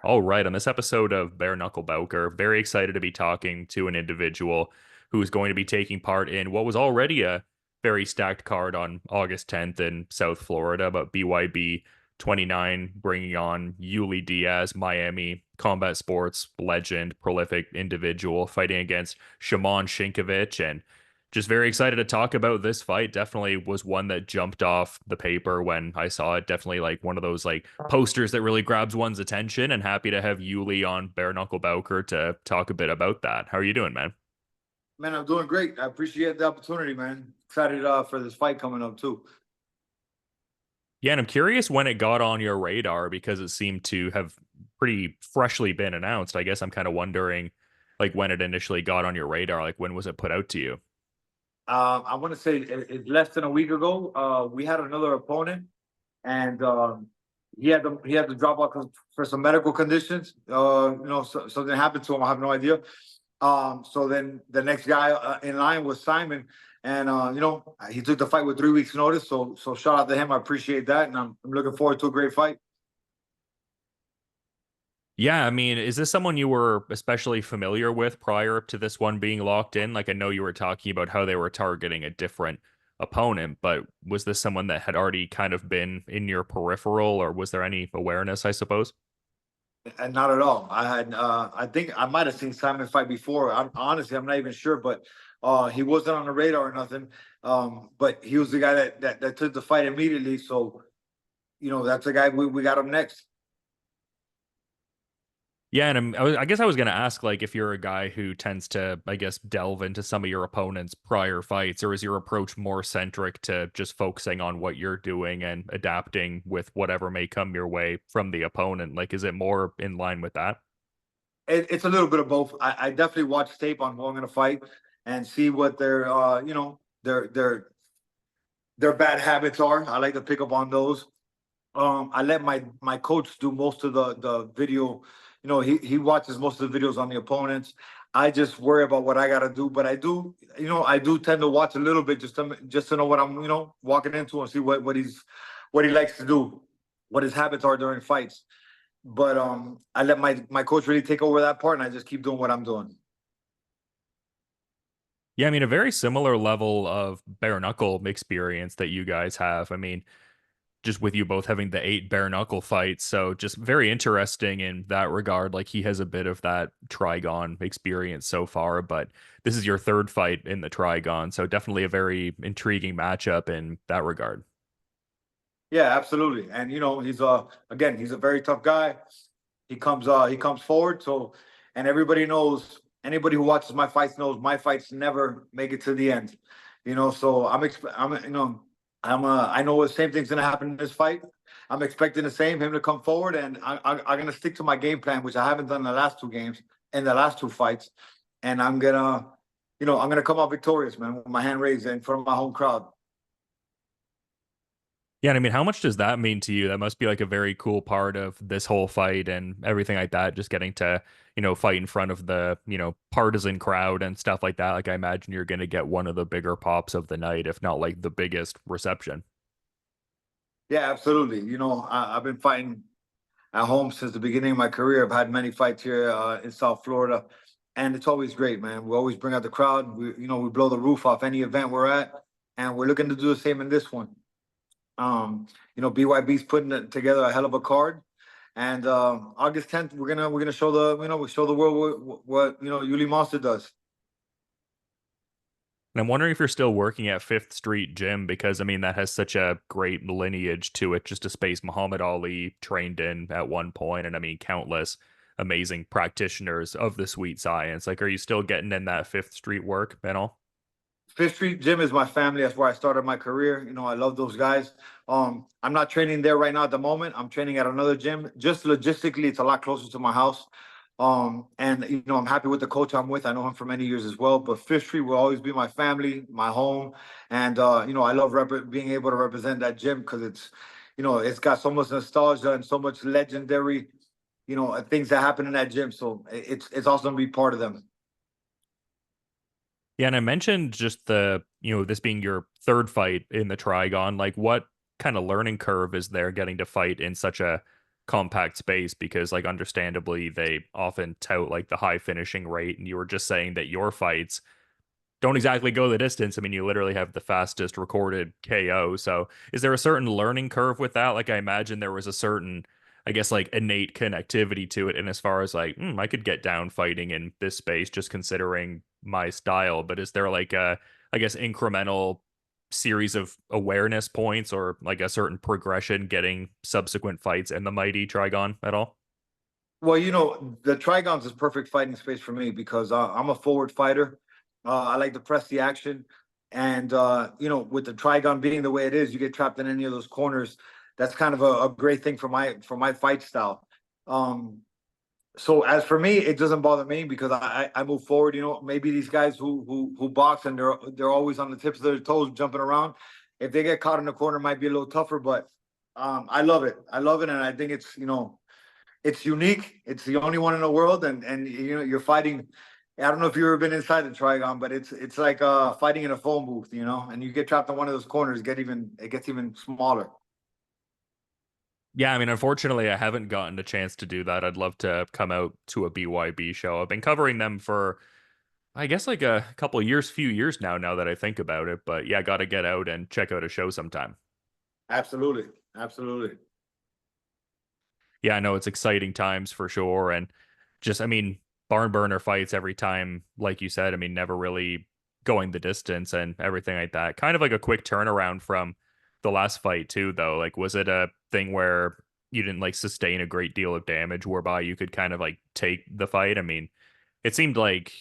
All right, on this episode of Bare Knuckle Bowker, very excited to be talking to an individual who is going to be taking part in what was already a very stacked card on August 10th in South Florida, but BYB 29 bringing on Uly Diaz, Miami combat sports legend, prolific individual, fighting against Szynkiewicz, and just very excited to talk about this fight. Definitely was one that jumped off the paper when I saw it. Definitely like one of those like posters that really grabs one's attention, and happy to have Uly on Bare Knuckle Bowker to talk a bit about that. How are you doing, man? Man, I'm doing great. I appreciate the opportunity, man. Excited for this fight coming up too. Yeah, and I'm curious when it got on your radar because it seemed to have pretty freshly been announced. I guess I'm kind of wondering like when it initially got on your radar, like when was it put out to you? I want to say less than a week ago. We had another opponent, and he had to drop out for some medical conditions. Something happened to him. I have no idea. So then the next guy in line was Szymon, and he took the fight with 3 weeks notice. So shout out to him. I appreciate that, and I'm looking forward to a great fight. Yeah, I mean, is this someone you were especially familiar with prior to this one being locked in? Like, I know you were talking about how they were targeting a different opponent, but was this someone that had already kind of been in your peripheral, or was there any awareness, I suppose? And not at all. I think I might have seen Simon fight before. I'm not even sure, but he wasn't on the radar or nothing. But he was the guy that took the fight immediately. So, that's the guy we got him next. Yeah, and I guess I was going to ask, like, if you're a guy who tends to, I guess, delve into some of your opponent's prior fights, or is your approach more centric to just focusing on what you're doing and adapting with whatever may come your way from the opponent? Like, is it more in line with that? It's a little bit of both. I definitely watch tape on who I'm going to fight and see what their bad habits are. I like to pick up on those. I let my coach do most of the video. He watches most of the videos on the opponents. I just worry about what I got to do, but I do tend to watch a little bit just to know what I'm walking into and see what he likes to do, what his habits are during fights. But I let my coach really take over that part, and I just keep doing what I'm doing. Yeah, I mean, a very similar level of bare knuckle experience that you guys have. I mean, just with you both having the eight bare knuckle fights. So just very interesting in that regard. Like he has a bit of that Trigon experience so far, but this is your third fight in the Trigon. So definitely a very intriguing matchup in that regard. Yeah, absolutely. And he's a very tough guy. He comes forward. So, and everybody knows, anybody who watches my fights knows my fights never make it to the end. So I know the same thing's gonna happen in this fight. I'm expecting the same, him to come forward, and I'm gonna stick to my game plan, which I haven't done in the last two games, in the last two fights, and I'm gonna come out victorious, man, with my hand raised in front of my home crowd. Yeah, and I mean, how much does that mean to you? That must be like a very cool part of this whole fight and everything like that. Just getting to, fight in front of the, partisan crowd and stuff like that. Like, I imagine you're going to get one of the bigger pops of the night, if not like the biggest reception. Yeah, absolutely. I've been fighting at home since the beginning of my career. I've had many fights here in South Florida, and it's always great, man. We always bring out the crowd. We blow the roof off any event we're at, and we're looking to do the same in this one. BYB's putting together a hell of a card, and August 10th we're gonna show the world what Uly Monster does. And I'm wondering if you're still working at Fifth Street Gym because I mean that has such a great lineage to it, just a space Muhammad Ali trained in at one point, and I mean countless amazing practitioners of the sweet science. Like, are you still getting in that Fifth Street work and all? Fifth Street Gym is my family. That's where I started my career. I love those guys. I'm not training there right now at the moment. I'm training at another gym. Just logistically, it's a lot closer to my house. And I'm happy with the coach I'm with. I know him for many years as well. But Fifth Street will always be my family, my home, and I love being able to represent that gym because it's got so much nostalgia and so much legendary, things that happen in that gym. So it's awesome to be part of them. Yeah, and I mentioned just the, this being your third fight in the Trigon. Like, what kind of learning curve is there getting to fight in such a compact space because like understandably they often tout like the high finishing rate, and you were just saying that your fights don't exactly go the distance. I mean, you literally have the fastest recorded KO. So, is there a certain learning curve with that? Like, I imagine there was a certain, I guess, like innate connectivity to it. And as far as like, I could get down fighting in this space just considering my style. But is there like a, I guess, incremental series of awareness points or like a certain progression getting subsequent fights in the mighty Trigon at all? Well, the Trigons is perfect fighting space for me because I'm a forward fighter. I like to press the action. And, with the Trigon being the way it is, you get trapped in any of those corners. That's kind of a great thing for my fight style. So as for me, it doesn't bother me because I move forward. Maybe these guys who box and they're always on the tips of their toes jumping around. If they get caught in the corner, it might be a little tougher, but I love it. I love it, and I think it's unique. It's the only one in the world, and you're fighting. I don't know if you've ever been inside the Trigon, but it's like fighting in a phone booth, and you get trapped in one of those corners, it gets even smaller. Yeah, I mean, unfortunately, I haven't gotten a chance to do that. I'd love to come out to a BYB show. I've been covering them for, I guess, like a couple of years, few years now that I think about it. But yeah, got to get out and check out a show sometime. Absolutely, absolutely. Yeah, I know it's exciting times for sure. And just, I mean, barn burner fights every time, like you said, I mean, never really going the distance and everything like that. Kind of like a quick turnaround from the last fight, too, though. Like, was it a thing where you didn't like sustain a great deal of damage whereby you could kind of like take the fight? I mean, it seemed like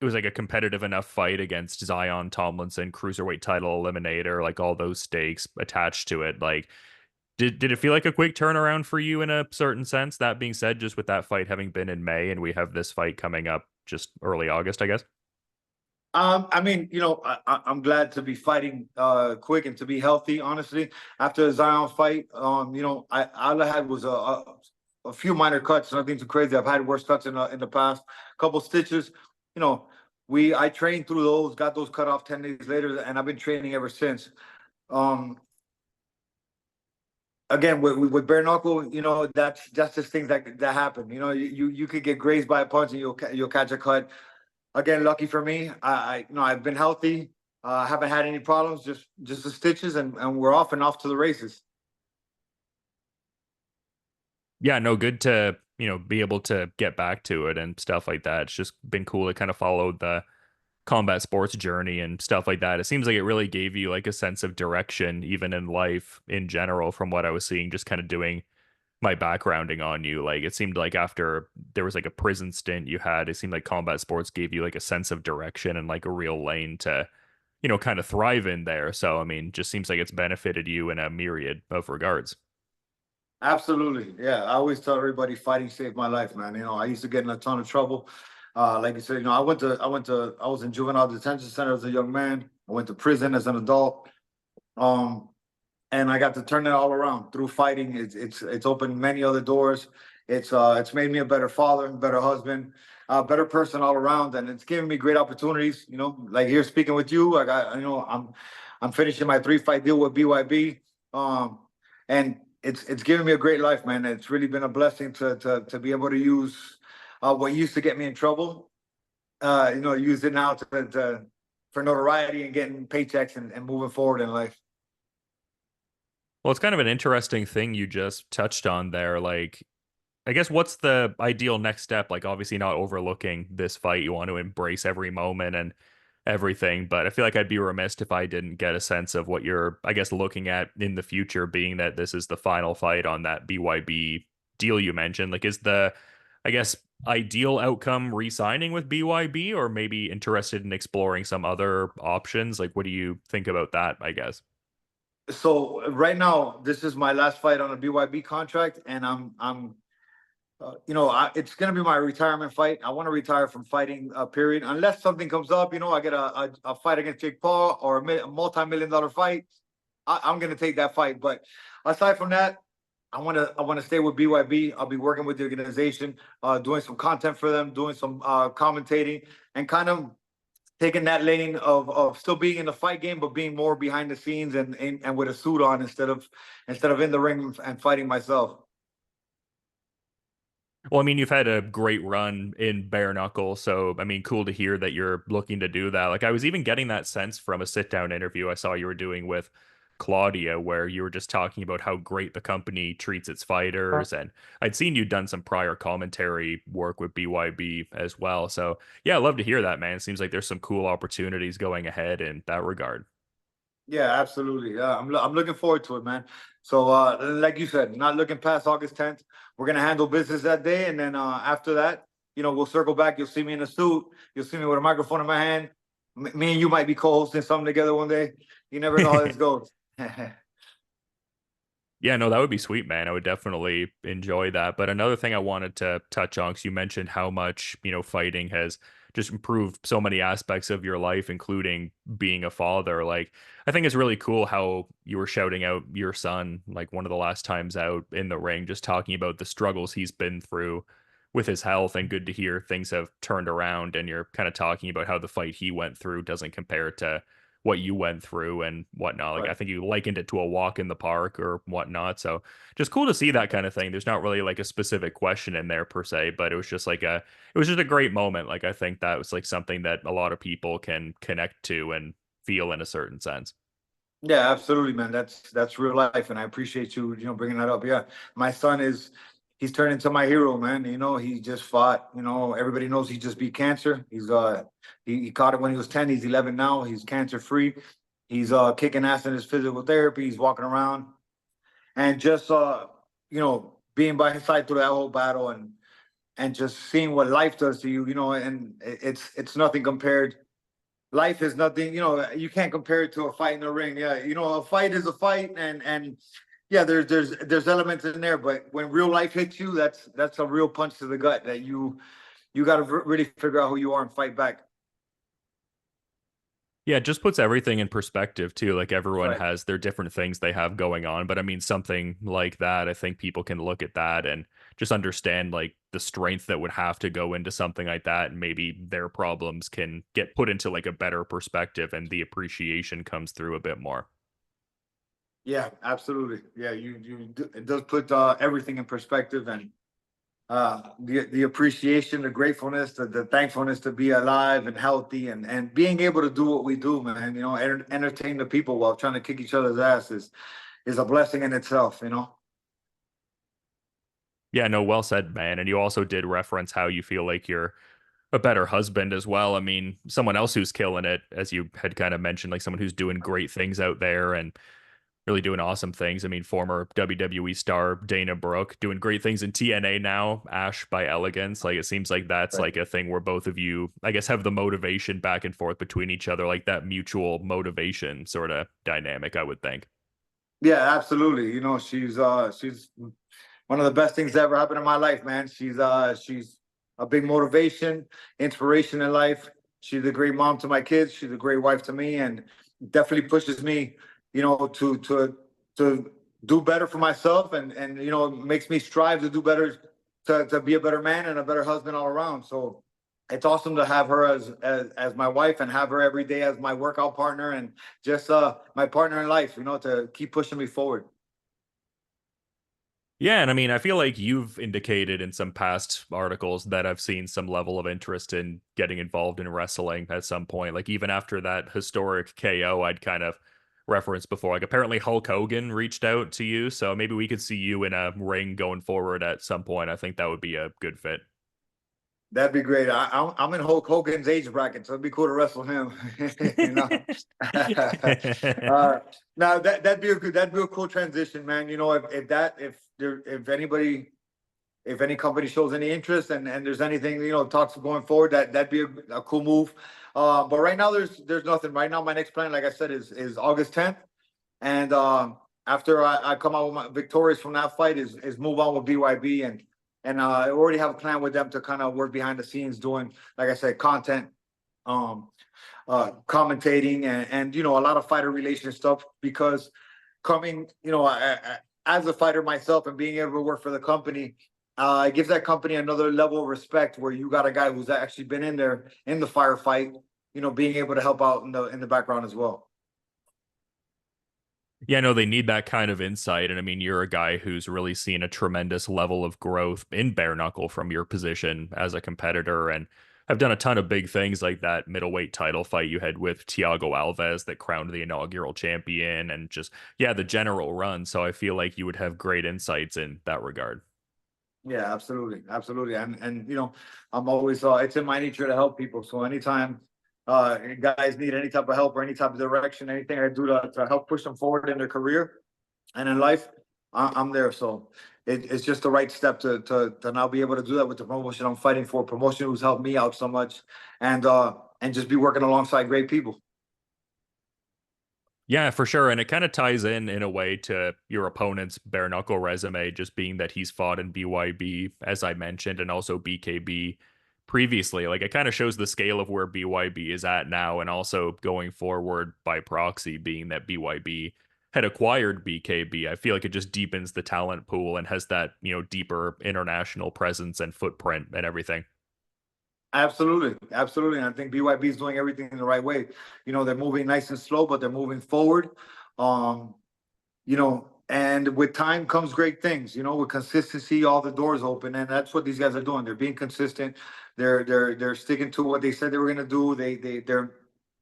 it was like a competitive enough fight against Zion Tomlinson, cruiserweight title eliminator, like all those stakes attached to it. Like, did it feel like a quick turnaround for you in a certain sense? That being said, just with that fight having been in May and we have this fight coming up just early August, I guess. I mean, I'm glad to be fighting quick and to be healthy. Honestly, after the Zion fight, all I had was a few minor cuts, nothing too crazy. I've had worse cuts in the past, couple stitches. You know, I trained through those, got those cut off 10 days later, and I've been training ever since. Um, Again, with bare knuckle, that's just things that happen. You could get grazed by a punch and you'll catch a cut. Again, lucky for me, I've been healthy. Haven't had any problems, just the stitches, and we're off and off to the races. Yeah, no, good to, be able to get back to it and stuff like that. It's just been cool to kind of follow the combat sports journey and stuff like that. It seems like it really gave you like a sense of direction, even in life in general, from what I was seeing, just kind of doing my backgrounding on you. Like it seemed like after there was like a prison stint you had, it seemed like combat sports gave you like a sense of direction and like a real lane to, kind of thrive in there. So, I mean, just seems like it's benefited you in a myriad of regards. Absolutely, yeah. I always tell everybody, fighting saved my life, man. I used to get in a ton of trouble. Like you said, I was in juvenile detention center as a young man. I went to prison as an adult. Um, and I got to turn it all around through fighting. It's opened many other doors. It's made me a better father, better husband, better person all around, and it's given me great opportunities. Like here speaking with you, I'm finishing my 3-fight deal with BYB, and it's given me a great life, man. It's really been a blessing to be able to use what used to get me in trouble. Use it now for notoriety and getting paychecks and moving forward in life. Well, it's kind of an interesting thing you just touched on there. Like, I guess what's the ideal next step? Like, obviously, not overlooking this fight. You want to embrace every moment and everything. But I feel like I'd be remiss if I didn't get a sense of what you're, I guess, looking at in the future, being that this is the final fight on that BYB deal you mentioned. Like, is the, I guess, ideal outcome re signing with BYB or maybe interested in exploring some other options? Like, what do you think about that, I guess? So right now, this is my last fight on a BYB contract, and it's gonna be my retirement fight. I want to retire from fighting, period. Unless something comes up, I get a fight against Jake Paul or a multi-million-dollar fight. I'm gonna take that fight. But aside from that, I want to stay with BYB. I'll be working with the organization, doing some content for them, doing some commentating, and kind of taking that lane of still being in the fight game, but being more behind the scenes and with a suit on instead of in the ring and fighting myself. Well, I mean, you've had a great run in bare knuckle, so I mean, cool to hear that you're looking to do that. Like, I was even getting that sense from a sit down interview I saw you were doing with Claudia, where you were just talking about how great the company treats its fighters, and I'd seen you'd done some prior commentary work with BYB as well. So yeah, I love to hear that, man. It seems like there's some cool opportunities going ahead in that regard. Yeah, absolutely. Yeah, I'm looking forward to it, man. So, like you said, not looking past August 10th. We're gonna handle business that day, and then after that, we'll circle back. You'll see me in a suit. You'll see me with a microphone in my hand. Me and you might be co-hosting something together one day. You never know how this goes. Yeah, no, that would be sweet, man. I would definitely enjoy that. But another thing I wanted to touch on, because you mentioned how much, fighting has just improved so many aspects of your life, including being a father. Like, I think it's really cool how you were shouting out your son, like one of the last times out in the ring, just talking about the struggles he's been through with his health. And good to hear things have turned around. And you're kind of talking about how the fight he went through doesn't compare to what you went through and whatnot. Like, Right. I think you likened it to a walk in the park or whatnot. So just cool to see that kind of thing. There's not really like a specific question in there per se, but it was just like it was just a great moment. Like, I think that was like something that a lot of people can connect to and feel in a certain sense. Yeah, absolutely, man. That's real life, and I appreciate you, bringing that up. Yeah, my son he's turned into my hero, man. He just fought. Everybody knows he just beat cancer. He caught it when he was 10. He's 11 now. He's cancer free. He's kicking ass in his physical therapy. He's walking around, and just being by his side through that whole battle, and just seeing what life does to you. And it's nothing compared. Life is nothing, you can't compare it to a fight in the ring. Yeah, a fight is a fight, and yeah, there's elements in there, but when real life hits you, that's a real punch to the gut that you got to really figure out who you are and fight back. Yeah, it just puts everything in perspective too. Like, everyone Right. has their different things they have going on, but I mean, something like that, I think people can look at that and just understand like the strength that would have to go into something like that, and maybe their problems can get put into like a better perspective, and the appreciation comes through a bit more. Yeah, absolutely. Yeah, it does put everything in perspective, and the appreciation, the gratefulness, the thankfulness to be alive and healthy, and being able to do what we do, man. Entertain the people while trying to kick each other's asses is a blessing in itself. Yeah, no, well said, man. And you also did reference how you feel like you're a better husband as well. I mean, someone else who's killing it, as you had kind of mentioned, like someone who's doing great things out there and really doing awesome things. I mean, former WWE star Dana Brooke doing great things in TNA now, Ash by Elegance. Like, it seems like that's Right. like a thing where both of you, I guess, have the motivation back and forth between each other, like that mutual motivation sort of dynamic, I would think. Yeah, absolutely. She's one of the best things that ever happened in my life, man. She's a big motivation, inspiration in life. She's a great mom to my kids. She's a great wife to me, and definitely pushes me, to do better for myself, and makes me strive to do better, to be a better man and a better husband all around. So it's awesome to have her as my wife, and have her every day as my workout partner, and just my partner in life, to keep pushing me forward. Yeah, and I mean, I feel like you've indicated in some past articles that I've seen some level of interest in getting involved in wrestling at some point. Like, even after that historic KO, I'd kind of referenced before. Like, apparently Hulk Hogan reached out to you, so maybe we could see you in a ring going forward at some point. I think that would be a good fit. That'd be great. I'm in Hulk Hogan's age bracket, so it'd be cool to wrestle him. you know. uh, now that'd be a cool transition, man. If any company shows any interest, and there's anything, talks going forward, that'd be a cool move. But right now there's nothing. Right now my next plan, like I said, is August 10th, and after I come out with my victorious from that fight, is move on with BYB, and I already have a plan with them to kind of work behind the scenes doing, like I said, content, um, commentating, and a lot of fighter relation stuff, because coming, as a fighter myself and being able to work for the company, it gives that company another level of respect, where you got a guy who's actually been in there in the firefight, being able to help out in the background as well. Yeah, no, they need that kind of insight. And I mean, you're a guy who's really seen a tremendous level of growth in bare knuckle from your position as a competitor. And have done a ton of big things like that middleweight title fight you had with Thiago Alves that crowned the inaugural champion and just, yeah, the general run. So I feel like you would have great insights in that regard. Yeah, absolutely, absolutely. And I'm always it's in my nature to help people. So anytime guys need any type of help or any type of direction, anything I do to help push them forward in their career and in life, I'm there. So it's just the right step to now be able to do that with the promotion I'm fighting for, promotion who's helped me out so much, and just be working alongside great people. Yeah, for sure. And it kind of ties in a way to your opponent's bare knuckle resume, just being that he's fought in BYB, as I mentioned, and also BKB previously. Like it kind of shows the scale of where BYB is at now, and also going forward by proxy, being that BYB had acquired BKB. I feel like it just deepens the talent pool and has that, deeper international presence and footprint and everything. Absolutely, absolutely. And I think BYB is doing everything in the right way. They're moving nice and slow, but they're moving forward. Um, and with time comes great things. With consistency, all the doors open, and that's what these guys are doing. They're being consistent. They're sticking to what they said they were going to do. They're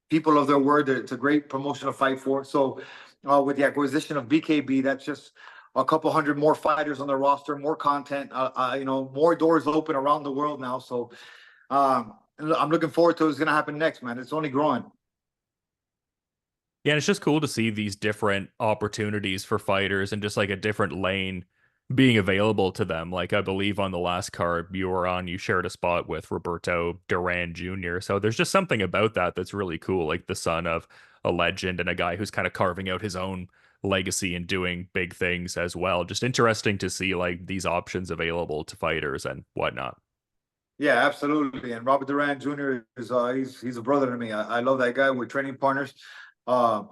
people of their word. It's a great promotion to fight for. So, with the acquisition of BKB, that's just a couple hundred more fighters on the roster, more content. More doors open around the world now. So, I'm looking forward to what's going to happen next, man. It's only growing. Yeah, and it's just cool to see these different opportunities for fighters and just like a different lane being available to them. Like I believe on the last card you were on, you shared a spot with Roberto Duran Jr. So there's just something about that that's really cool, like the son of a legend and a guy who's kind of carving out his own legacy and doing big things as well. Just interesting to see like these options available to fighters and whatnot. Yeah, absolutely. And Robert Duran Jr. is he's a brother to me. I love that guy. We're training partners. Uh,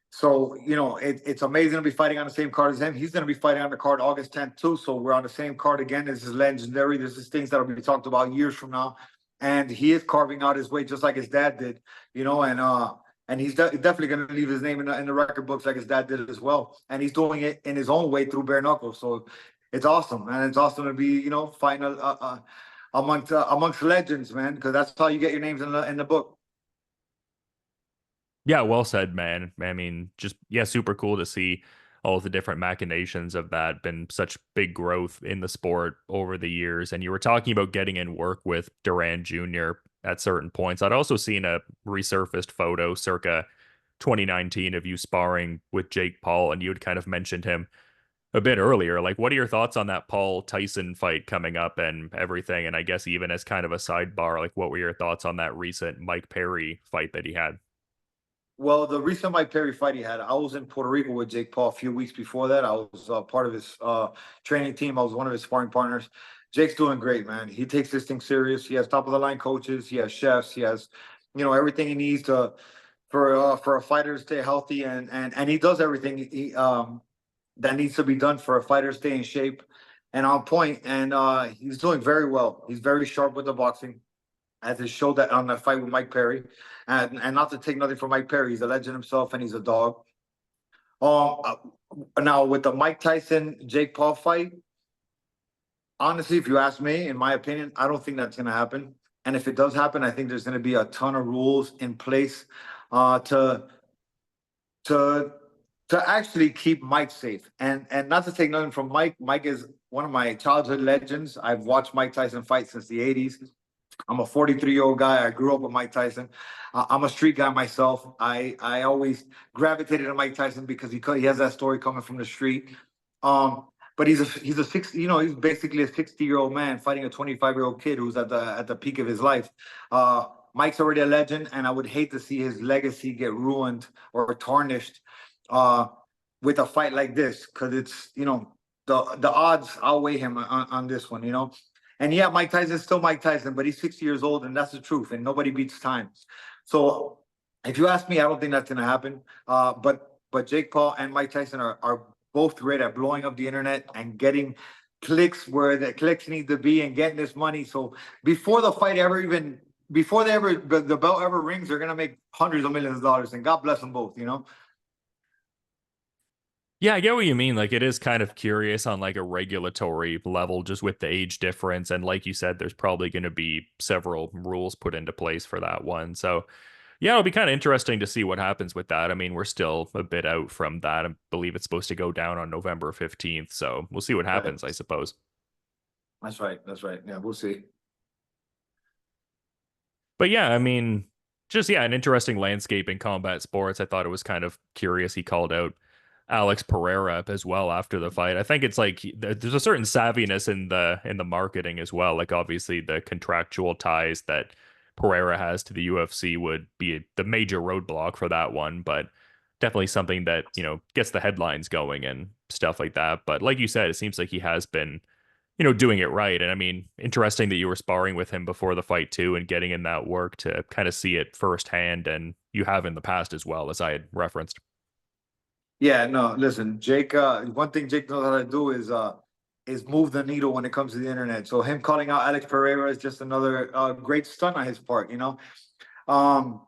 so it's amazing to be fighting on the same card as him. He's going to be fighting on the card August 10th too. So we're on the same card again. This is legendary. This is things that will be talked about years from now. And he is carving out his way just like his dad did. And he's definitely going to leave his name in the record books like his dad did as well. And he's doing it in his own way through bare knuckles. So it's awesome, and it's awesome to be fighting amongst legends, man, because that's how you get your names in the book. Yeah, well said, man. I mean, just yeah, super cool to see all the different machinations of that. Been such big growth in the sport over the years. And you were talking about getting in work with Duran Jr. at certain points. I'd also seen a resurfaced photo circa 2019 of you sparring with Jake Paul, and you had kind of mentioned him a bit earlier. Like, what are your thoughts on that Paul Tyson fight coming up and everything? And I guess even as kind of a sidebar, like, what were your thoughts on that recent Mike Perry fight that he had? Well, the recent Mike Perry fight he had, I was in Puerto Rico with Jake Paul a few weeks before that. I was part of his training team. I was one of his sparring partners. Jake's doing great, man. He takes this thing serious. He has top of the line coaches. He has chefs. He has, everything he needs for a fighter to stay healthy, and he does everything that needs to be done for a fighter to stay in shape and on point. And he's doing very well. He's very sharp with the boxing, as it showed that on the fight with Mike Perry. And not to take nothing from Mike Perry, he's a legend himself and he's a dog. Um, uh, Now with the Mike Tyson Jake Paul fight, honestly, if you ask me, in my opinion, I don't think that's going to happen. And if it does happen, I think there's going to be a ton of rules in place to to actually keep Mike safe. And not to take nothing from Mike. Mike is one of my childhood legends. I've watched Mike Tyson fight since the 80s. I'm a 43-year-old guy. I grew up with Mike Tyson. I'm a street guy myself. I always gravitated to Mike Tyson because he has that story coming from the street. But he's a 60, he's basically a 60-year-old man fighting a 25-year-old kid who's at the peak of his life. Mike's already a legend, and I would hate to see his legacy get ruined or tarnished uh, with a fight like this, because it's the odds outweigh him on this one. And yeah, Mike Tyson's still Mike Tyson, but he's 60 years old, and that's the truth. And nobody beats time. So if you ask me, I don't think that's going to happen. But Jake Paul and Mike Tyson are both great at blowing up the internet and getting clicks where the clicks need to be and getting this money. So before the fight ever even before the bell ever rings, they're gonna make hundreds of millions of dollars. And God bless them both. Yeah, I get what you mean. Like, it is kind of curious on like a regulatory level, just with the age difference. And like you said, there's probably going to be several rules put into place for that one. So, yeah, it'll be kind of interesting to see what happens with that. I mean, we're still a bit out from that. I believe it's supposed to go down on November 15th. So we'll see what Right. happens, I suppose. That's right. That's right. Yeah, we'll see. But yeah, I mean, just yeah, an interesting landscape in combat sports. I thought it was kind of curious. He called out Alex Pereira as well after the fight. I think it's like there's a certain savviness in the marketing as well. Like obviously the contractual ties that Pereira has to the UFC would be the major roadblock for that one, but definitely something that, gets the headlines going and stuff like that. But like you said, it seems like he has been doing it right. And I mean, interesting that you were sparring with him before the fight too and getting in that work to kind of see it firsthand. And you have in the past as well, as I had referenced. Yeah, no, listen, Jake, one thing Jake knows how to do is move the needle when it comes to the internet. So him calling out Alex Pereira is just another great stunt on his part, you know. Um,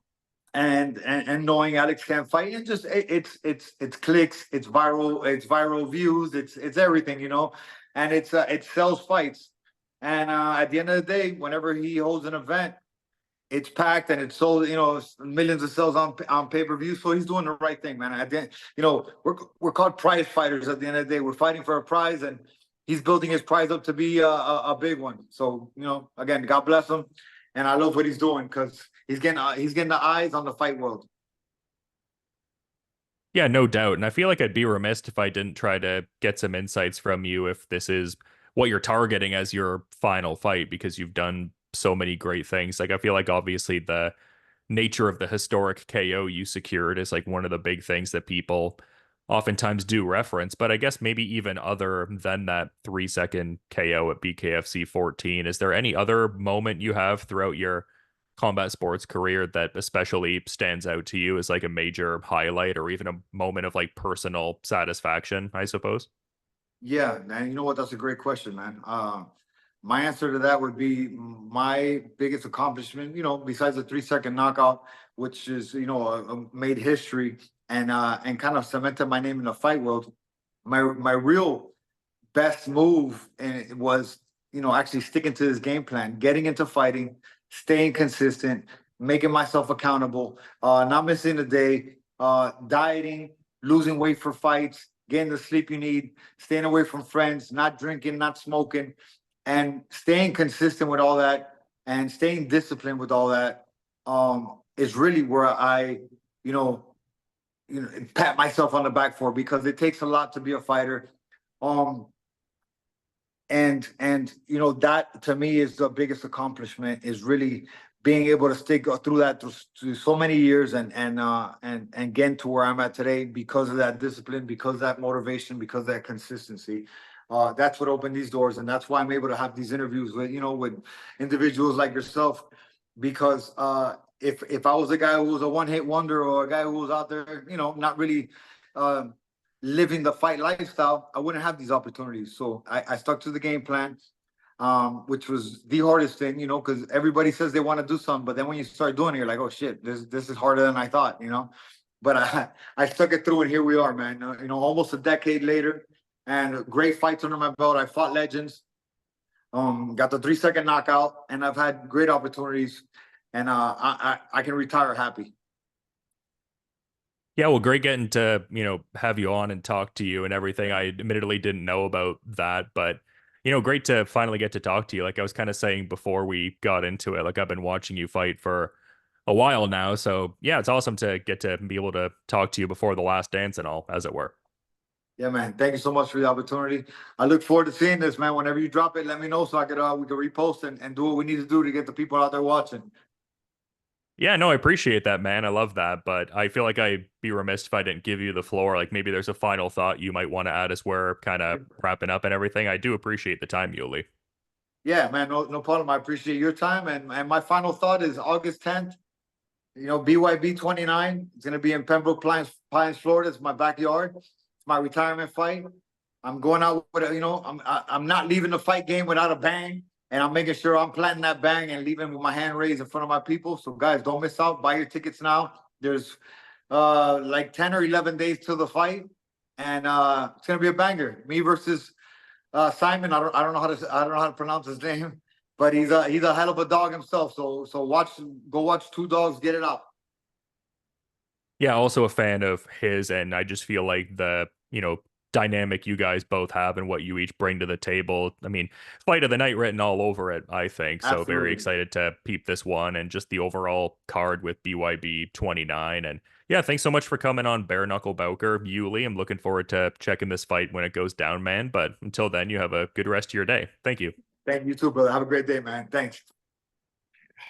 and knowing Alex can fight and just it's clicks, it's viral views, it's everything, you know, and it sells fights. And at the end of the day, whenever he holds an event, it's packed and it's sold, you know, millions of sales on pay-per-view. So he's doing the right thing, man. At the end, you know, we're called prize fighters at the end of the day. We're fighting for a prize, and he's building his prize up to be a big one. So, you know, again, God bless him. And I love what he's doing because he's getting the eyes on the fight world. Yeah, no doubt. And I feel like I'd be remiss if I didn't try to get some insights from you if this is what you're targeting as your final fight, because you've done so many great things. Like, I feel like obviously the nature of the historic KO you secured is like one of the big things that people oftentimes do reference. But I guess maybe even other than that 3-second KO at BKFC 14, is there any other moment you have throughout your combat sports career that especially stands out to you as like a major highlight or even a moment of like personal satisfaction, I suppose? Yeah, man. You know what? That's a great question, man. My answer to that would be my biggest accomplishment, you know, besides the 3-second knockout, which is, you know, made history and kind of cemented my name in the fight world. My real best move was, you know, actually sticking to this game plan, getting into fighting, staying consistent, making myself accountable, not missing a day, dieting, losing weight for fights, getting the sleep you need, staying away from friends, not drinking, not smoking, and staying consistent with all that and staying disciplined with all that is really where you know, pat myself on the back for, because it takes a lot to be a fighter. Um, and you know, that to me is the biggest accomplishment, is really being able to stick through that through so many years and getting to where I'm at today because of that discipline, because of that motivation, because of that consistency. That's what opened these doors, and that's why I'm able to have these interviews with, you know, with individuals like yourself, because if I was a guy who was a one hit wonder, or a guy who was out there, you know, not really uh, living the fight lifestyle, I wouldn't have these opportunities. So I stuck to the game plan, which was the hardest thing, you know, because everybody says they want to do something, but then when you start doing it, you're like, oh shit, this is harder than I thought, you know. But I stuck it through, and here we are, man. You know, almost a decade later, and great fights under my belt. I fought legends, got the 3-second knockout, and I've had great opportunities, and I can retire happy. Yeah, well, great getting to, have you on and talk to you and everything. I admittedly didn't know about that, but great to finally get to talk to you. Like I was kind of saying before we got into it, like I've been watching you fight for a while now. So yeah, it's awesome to get to be able to talk to you before the last dance and all, as it were. Yeah, man. Thank you so much for the opportunity. I look forward to seeing this, man. Whenever you drop it, let me know so I could we could repost and do what we need to do to get the people out there watching. Yeah, no, I appreciate that, man. I love that, but I feel like I'd be remiss if I didn't give you the floor. Like maybe there's a final thought you might want to add as we're kind of wrapping up and everything. I do appreciate the time, Uly. Yeah, man. No problem. I appreciate your time. And my final thought is August 10th. You know, BYB 29. It's gonna be in Pembroke Pines, Florida. It's my backyard. It's my retirement fight. I'm going out with I'm not leaving the fight game without a bang. And I'm making sure I'm planting that bang and leaving with my hand raised in front of my people. So guys, don't miss out. Buy your tickets now. There's like 10 or 11 days till the fight. and it's gonna be a banger. Me versus Simon. I don't know how to pronounce his name, but he's a hell of a dog himself. So go watch two dogs get it out. Yeah, also a fan of his, and I just feel like the, dynamic you guys both have and what you each bring to the table. I mean, fight of the night written all over it, I think. So very Absolutely. excited to peep this one and just the overall card with BYB 29. And yeah, thanks so much for coming on Bare Knuckle Bowker, Uly. I'm looking forward to checking this fight when it goes down, man. But until then, you have a good rest of your day. Thank you. Thank you too, brother. Have a great day, man. Thanks.